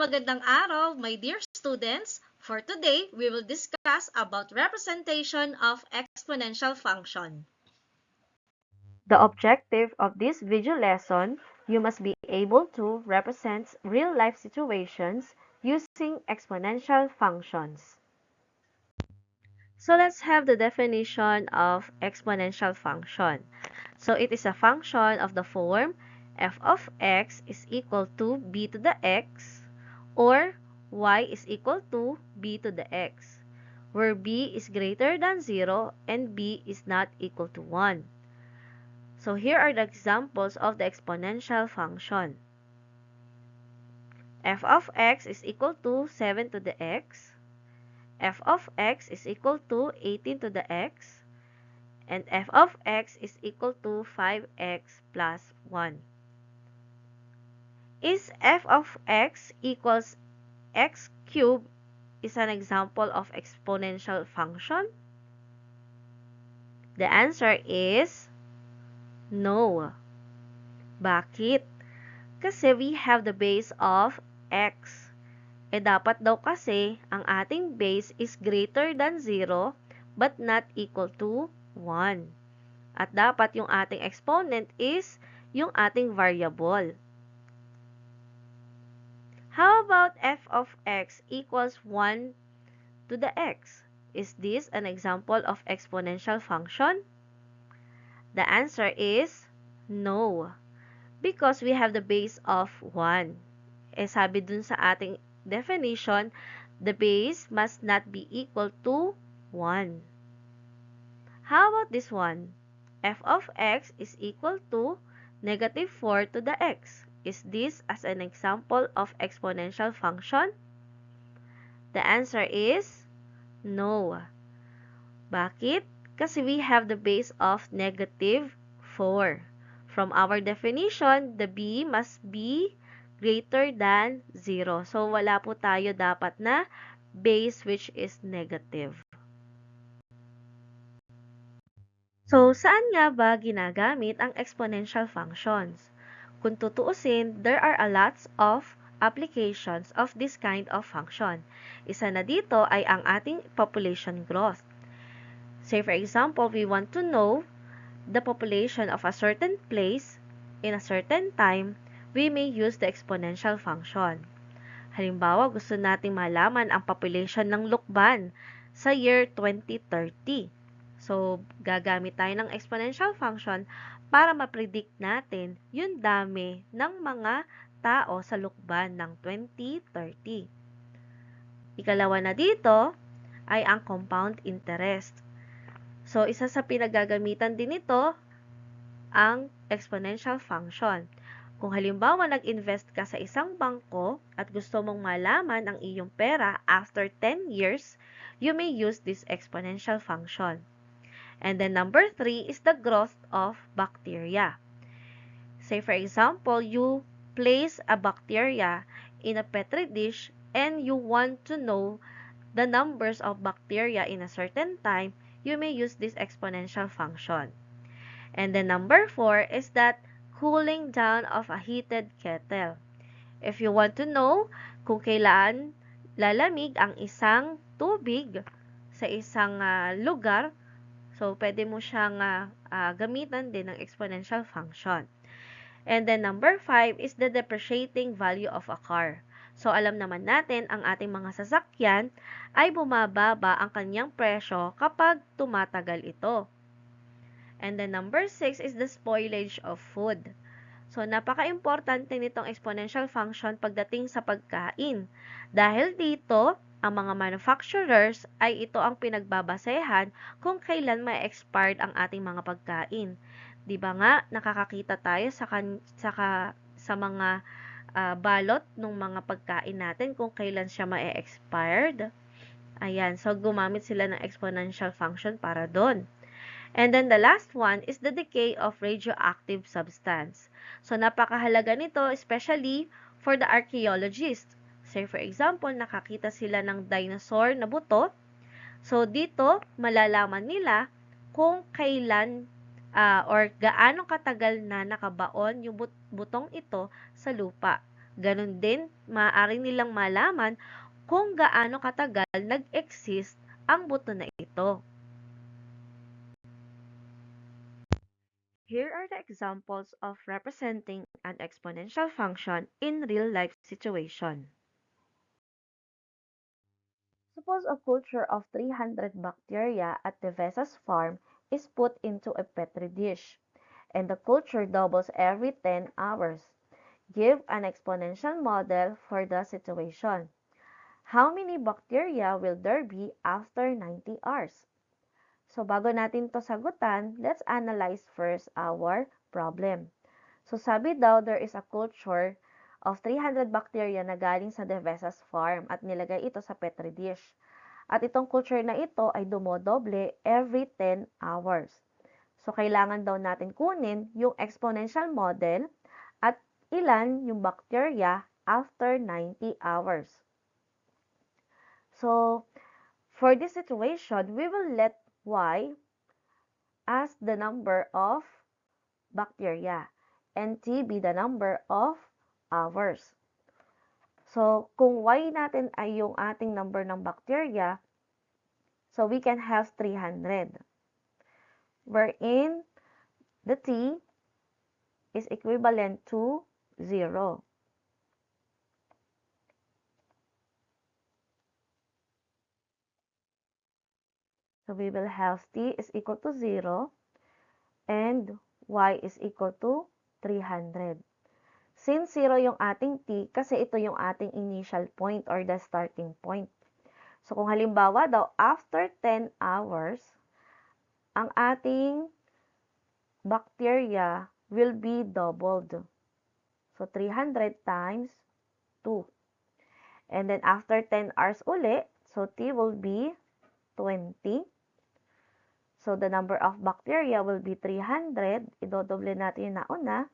magandang araw, my dear students. For today, we will discuss about representation of exponential function. The objective of this video lesson, you must be able to represent real-life situations using exponential functions. So let's have the definition of exponential function. So it is a function of the form f of x is equal to b to the x or y is equal to b to the x, where b is greater than 0 and b is not equal to 1. So here are the examples of the exponential function. F of x is equal to 7 to the x, f of x is equal to 18 to the x, and f of x is equal to 5x plus 1. Is f of x equals x cubed is an example of exponential function? The answer is no. Bakit? Kasi we have the base of x. Dapat daw kasi ang ating base is greater than 0 but not equal to 1. At dapat yung ating exponent is yung ating variable. How about f of x equals 1 to the x? Is this an example of exponential function? The answer is no. Because we have the base of 1. Sabi dun sa ating definition, the base must not be equal to 1. How about this one? F of x is equal to negative 4 to the x. Is this as an example of exponential function? The answer is no. Bakit? Kasi we have the base of negative 4. From our definition, the b must be greater than 0. So, wala po tayo dapat na base which is negative. So, saan nga ba ginagamit ang exponential functions? Kung tutuusin, there are a lots of applications of this kind of function. Isa na dito ay ang ating population growth. Say for example, we want to know the population of a certain place in a certain time, we may use the exponential function. Halimbawa, gusto nating malaman ang population ng Lukban sa year 2030. So, gagamit tayo ng exponential function para ma-predict natin yung dami ng mga tao sa Lukban ng 2030. Ikalawa na dito ay ang compound interest. So, isa sa pinagagamitan din ito ang exponential function. Kung halimbawa nag-invest ka sa isang bangko at gusto mong malaman ang iyong pera after 10 years, you may use this exponential function. And then number 3 is the growth of bacteria. Say for example, you place a bacteria in a petri dish and you want to know the numbers of bacteria in a certain time, you may use this exponential function. And then number 4 is that cooling down of a heated kettle. If you want to know kung kailan lalamig ang isang tubig sa isang lugar, so pwede mo siyang gamitan din ng exponential function. And then number 5 is the depreciating value of a car. So alam naman natin ang ating mga sasakyan ay bumababa ang kanyang presyo kapag tumatagal ito. And then number 6 is the spoilage of food. So, napaka-importante nitong exponential function pagdating sa pagkain. Dahil dito, ang mga manufacturers ay ito ang pinagbabasehan kung kailan may expired ang ating mga pagkain. Di ba nga, nakakakita tayo sa mga balot ng mga pagkain natin kung kailan siya may expired. Ayan, so gumamit sila ng exponential function para doon. And then the last one is the decay of radioactive substance. So, napakahalaga nito, especially for the archaeologists. Say, for example, nakakita sila ng dinosaur na buto. So, dito, malalaman nila kung kailan or gaano katagal na nakabaon yung butong ito sa lupa. Ganon din, maaari nilang malaman kung gaano katagal nag-exist ang buto na ito. Here are the examples of representing an exponential function in real-life situation. Suppose a culture of 300 bacteria at the Vesas farm is put into a petri dish, and the culture doubles every 10 hours. Give an exponential model for the situation. How many bacteria will there be after 90 hours? So bago natin to sagutan, let's analyze first our problem. So sabi daw, there is a culture of 300 bacteria na galing sa Devesas farm at nilagay ito sa petri dish. At itong culture na ito ay dumodoble every 10 hours. So kailangan daw natin kunin yung exponential model at ilan yung bacteria after 90 hours. So for this situation, we will let y as the number of bacteria and t be the number of hours. So, kung y natin ay yung ating number ng bacteria, so we can have 300, wherein the t is equivalent to 0. So, we will have t is equal to 0 and y is equal to 300. Since 0 yung ating t, kasi ito yung ating initial point or the starting point. So, kung halimbawa daw, after 10 hours, ang ating bacteria will be doubled. So, 300 times 2. And then, after 10 hours uli, so t will be 20. So, the number of bacteria will be 300. Idodoble natin yung nauna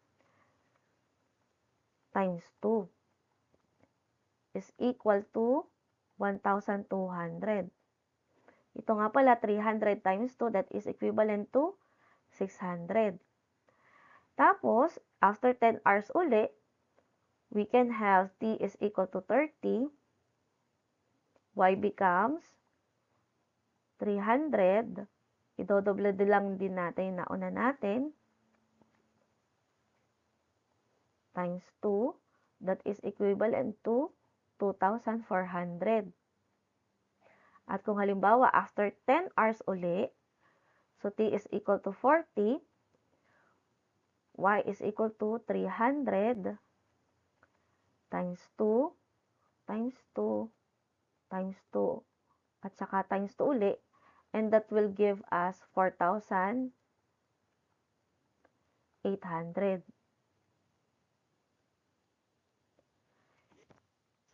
times 2 is equal to 1,200. Ito nga pala, 300 times 2, that is equivalent to 600. Tapos, after 10 hours uli, we can have t is equal to 30. Y becomes 300. Idodoble lang din natin yung nauna natin. Times 2. That is equivalent to 2,400. At kung halimbawa, after 10 hours uli, so t is equal to 40. Y is equal to 300 times 2 times 2 times 2 at saka times 2 uli, and that will give us 4,800.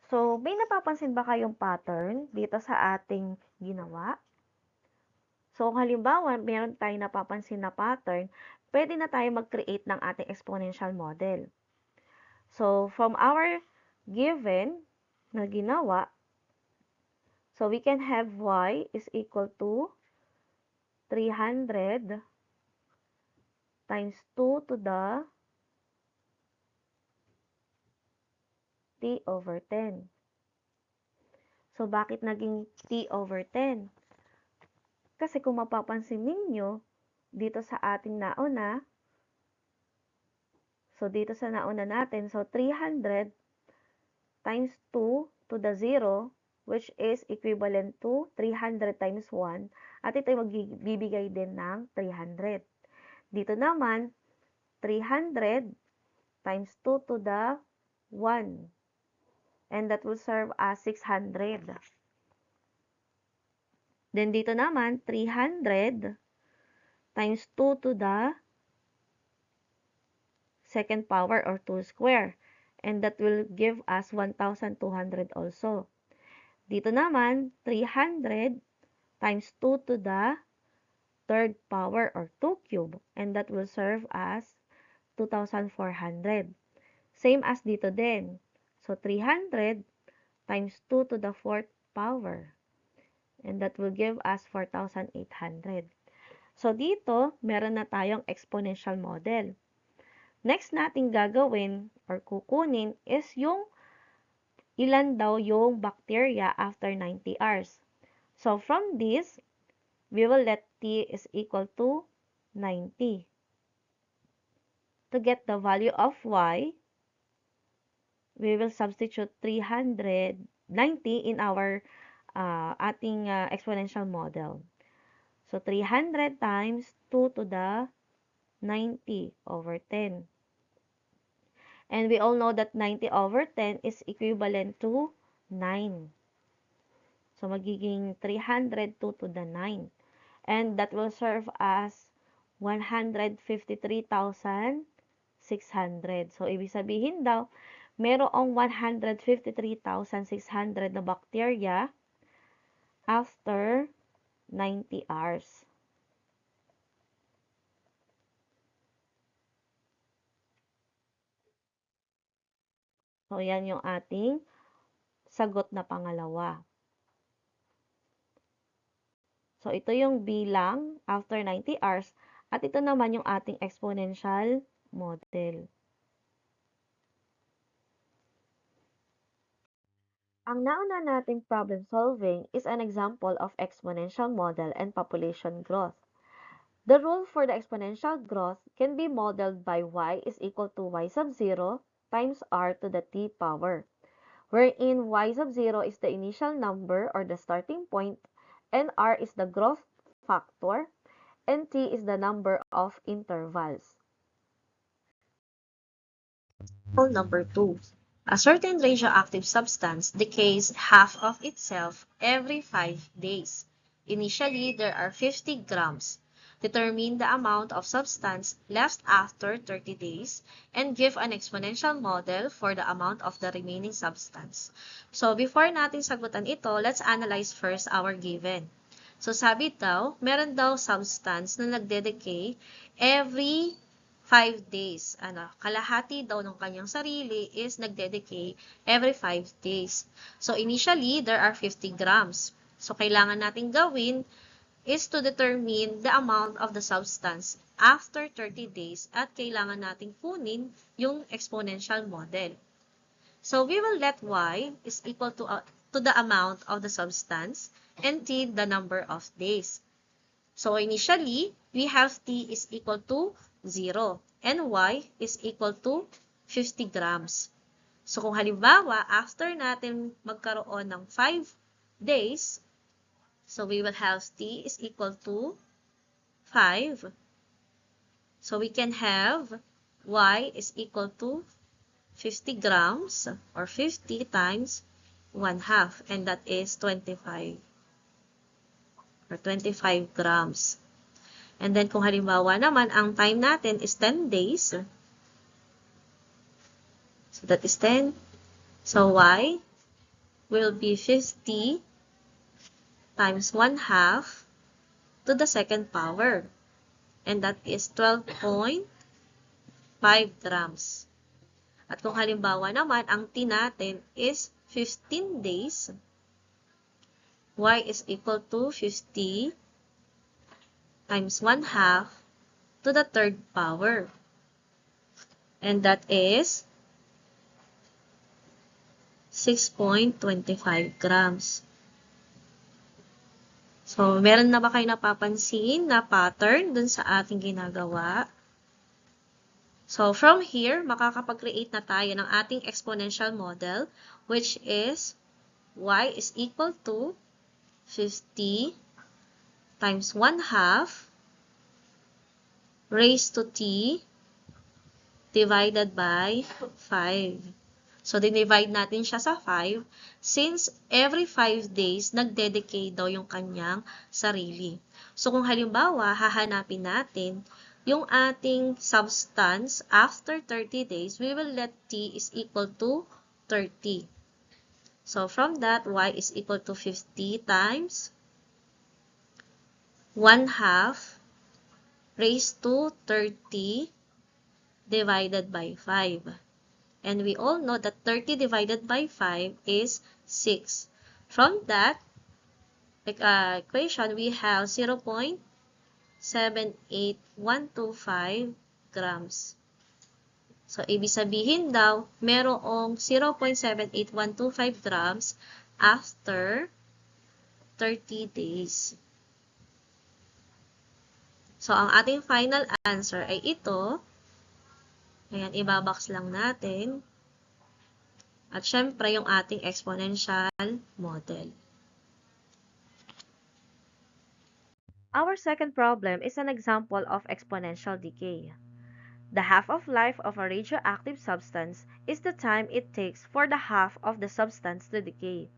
So, may napapansin ba kayong pattern dito sa ating ginawa? So, kung halimbawa, meron tayong napapansin na pattern, pwede na tayo mag-create ng ating exponential model. So, from our given na ginawa, so we can have y is equal to 300 times 2 to the t over 10. So, bakit naging t over 10? Kasi kung mapapansin ninyo, dito sa ating nauna, so dito sa nauna natin, so 300 times 2 to the 0, which is equivalent to 300 times 1, at ito ay magbibigay din ng 300. Dito naman, 300 times 2 to the 1, and that will serve as 600. Then dito naman, 300 times 2 to the second power or 2 square. And that will give us 1,200 also. Dito naman, 300 times 2 to the third power or 2 cube. And that will serve as 2,400. Same as dito din. So, 300 times 2 to the fourth power. And that will give us 4,800. So, dito, meron na tayong exponential model. Next nating gagawin or kukunin is yung ilan daw yung bacteria after 90 hours. So, from this, we will let T is equal to 90. To get the value of Y, we will substitute 390 in our ating exponential model. So, 300 times 2 to the 90 over 10. And we all know that 90 over 10 is equivalent to 9. So, magiging 302 to the 9. And that will serve as 153,600. So, ibig sabihin daw, merong 153,600 na bacteria after 90 hours. So, yan yung ating sagot na pangalawa. So, ito yung bilang after 90 hours at ito naman yung ating exponential model. Ang nauna nating problem solving is an example of exponential model and population growth. The rule for the exponential growth can be modeled by y is equal to y sub 0 times r to the t power, wherein y sub 0 is the initial number or the starting point, and r is the growth factor, and t is the number of intervals. Number 2. A certain radioactive substance decays half of itself every 5 days. Initially, there are 50 grams. Determine the amount of substance left after 30 days and give an exponential model for the amount of the remaining substance. So, before natin sagutan ito, let's analyze first our given. So, sabi daw, meron daw substance na nagde-decay every 5 days. Kalahati daw ng kanyang sarili is nagde-decay every 5 days. So, initially, there are 50 grams. So, kailangan natin gawin is to determine the amount of the substance after 30 days at kailangan nating kunin yung exponential model. So, we will let y is equal to the amount of the substance and t the number of days. So, initially, we have t is equal to 0 and y is equal to 50 grams. So, kung halimbawa, after natin magkaroon ng 5 days, so we will have t is equal to 5. So, we can have y is equal to 50 grams or 50 times 1/2, and that is 25 or 25 grams. And then, kung halimbawa naman, ang time natin is 10 days. So, that is 10. So, y will be 50 times 1/2 to the second power. And that is 12.5 grams. At kung halimbawa naman, ang t natin is 15 days. Y is equal to 50 times 1/2 to the third power. And that is 6.25 grams. So, meron na ba kayo napapansin na pattern dun sa ating ginagawa? So, from here, makakapag-create na tayo ng ating exponential model, which is y is equal to 50 times 1/2 raised to t divided by 5. So, dinivide natin siya sa 5 since every 5 days, nagde-decay daw yung kanyang sarili. So, kung halimbawa, hahanapin natin yung ating substance after 30 days, we will let t is equal to 30. So, from that, y is equal to 50 times 1/2 raised to 30 divided by 5. And we all know that 30 divided by 5 is 6. From that equation, we have 0.78125 grams. So, ibig sabihin daw, merong 0.78125 grams after 30 days. So, ang ating final answer ay ito. Ayan, ibabox lang natin. At syempre, yung ating exponential model. Our second problem is an example of exponential decay. The half-of-life of a radioactive substance is the time it takes for the half of the substance to decay.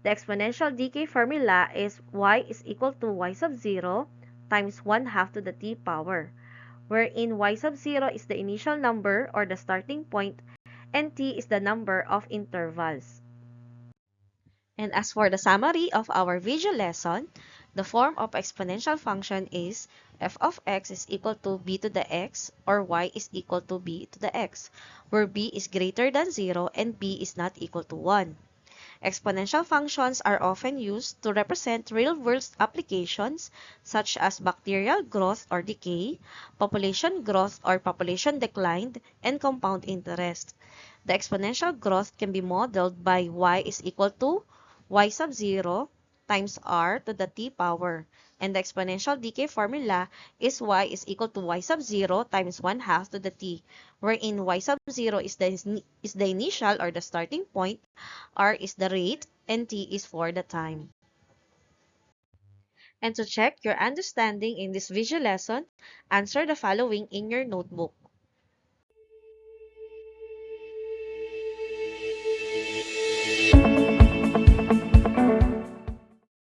The exponential decay formula is y is equal to y sub 0 times 1/2 to the t power, wherein y sub 0 is the initial number or the starting point and t is the number of intervals. And as for the summary of our video lesson, the form of exponential function is f of x is equal to b to the x or y is equal to b to the x, where b is greater than 0 and b is not equal to 1. Exponential functions are often used to represent real-world applications such as bacterial growth or decay, population growth or population decline, and compound interest. The exponential growth can be modeled by y is equal to y sub 0 times r to the t power, and the exponential decay formula is y is equal to y sub 0 times 1/2 to the t, wherein y sub 0 is the initial or the starting point, r is the rate, and t is for the time. And to check your understanding in this video lesson, answer the following in your notebook.